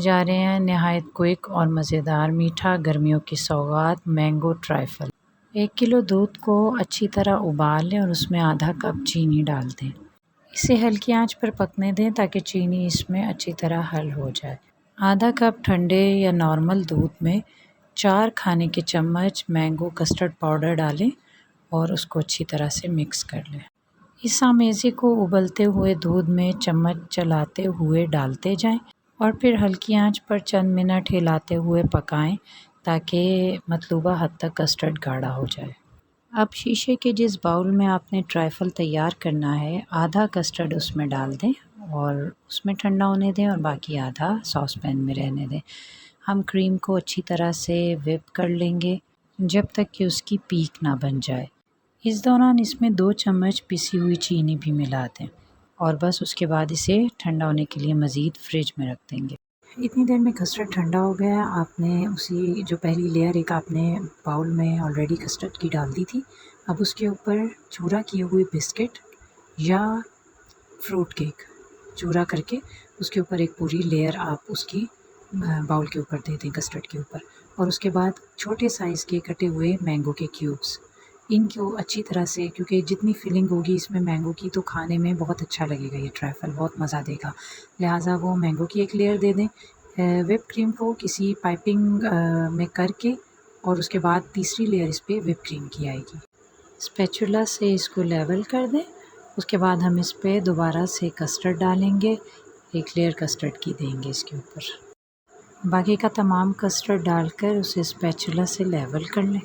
जा रहे हैं नहायत क्विक और मज़ेदार मीठा गर्मियों की सौगात मैंगो ट्राइफल। 1 किलो दूध को अच्छी तरह उबाल लें और उसमें आधा कप चीनी डाल दें। इसे हल्की आंच पर पकने दें ताकि चीनी इसमें अच्छी तरह हल हो जाए। आधा कप ठंडे या नॉर्मल दूध में 4 खाने के चम्मच मैंगो कस्टर्ड पाउडर डालें और उसको अच्छी तरह से मिक्स कर लें। इस आमेज़े को उबलते हुए दूध में चम्मच चलाते हुए डालते जाएं और फिर हल्की आंच पर चंद मिनट हिलाते हुए पकाएं ताकि मतलूबा हद तक कस्टर्ड गाढ़ा हो जाए। अब शीशे के जिस बाउल में आपने ट्राइफल तैयार करना है आधा कस्टर्ड उसमें डाल दें और उसमें ठंडा होने दें और बाकी आधा सॉस पैन में रहने दें। हम क्रीम को अच्छी तरह से व्हिप कर लेंगे जब तक कि उसकी पीक ना बन जाए। इस दौरान इसमें 2 चम्मच पिसी हुई चीनी भी मिला दें और बस उसके बाद इसे ठंडा होने के लिए मज़ीद फ्रिज में रख देंगे। इतनी देर में कस्टर्ड ठंडा हो गया। आपने उसी जो पहली लेयर एक आपने बाउल में ऑलरेडी कस्टर्ड की डाल दी थी, अब उसके ऊपर चूरा किए हुए बिस्किट या फ्रूट केक चूरा करके उसके ऊपर एक पूरी लेयर आप उसकी बाउल के ऊपर दे दें कस्टर्ड के ऊपर। और उसके बाद छोटे साइज़ के कटे हुए मैंगो के क्यूब्स इनको अच्छी तरह से, क्योंकि जितनी फिलिंग होगी इसमें मैंगो की तो खाने में बहुत अच्छा लगेगा, ये ट्राइफल बहुत मज़ा देगा, लिहाजा वो मैंगो की एक लेयर दे दें। व्हिप क्रीम को किसी पाइपिंग में करके और उसके बाद तीसरी लेयर इस पर व्हिप क्रीम की आएगी। स्पैचुला से इसको लेवल कर दें। उसके बाद हम इस पर दोबारा से कस्टर्ड डालेंगे, एक लेयर कस्टर्ड की देंगे इसके ऊपर। बाकी का तमाम कस्टर्ड डालकर उसे स्पैचुला से लेवल कर लें।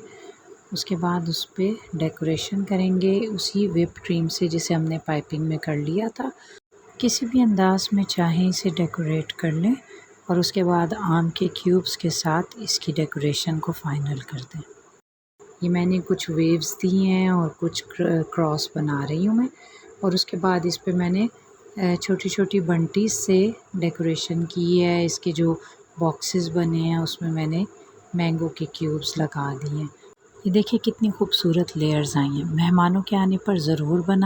उसके बाद उस पर डेकोरेशन करेंगे उसी व्हिप क्रीम से जिसे हमने पाइपिंग में कर लिया था। किसी भी अंदाज़ में चाहें इसे डेकोरेट कर लें और उसके बाद आम के क्यूब्स के साथ इसकी डेकोरेशन को फ़ाइनल कर दें। ये मैंने कुछ वेव्स दी हैं और कुछ क्रॉस बना रही हूँ मैं, और उसके बाद इस पे मैंने छोटी छोटी बंटीज़ से डेकोरेशन की है। इसके जो बॉक्सेस बने हैं उसमें मैंने मैंगो के क्यूब्स लगा दिए हैं। ये देखिए कितनी खूबसूरत लेयर्स आई हैं। मेहमानों के आने पर ज़रूर बनाएं।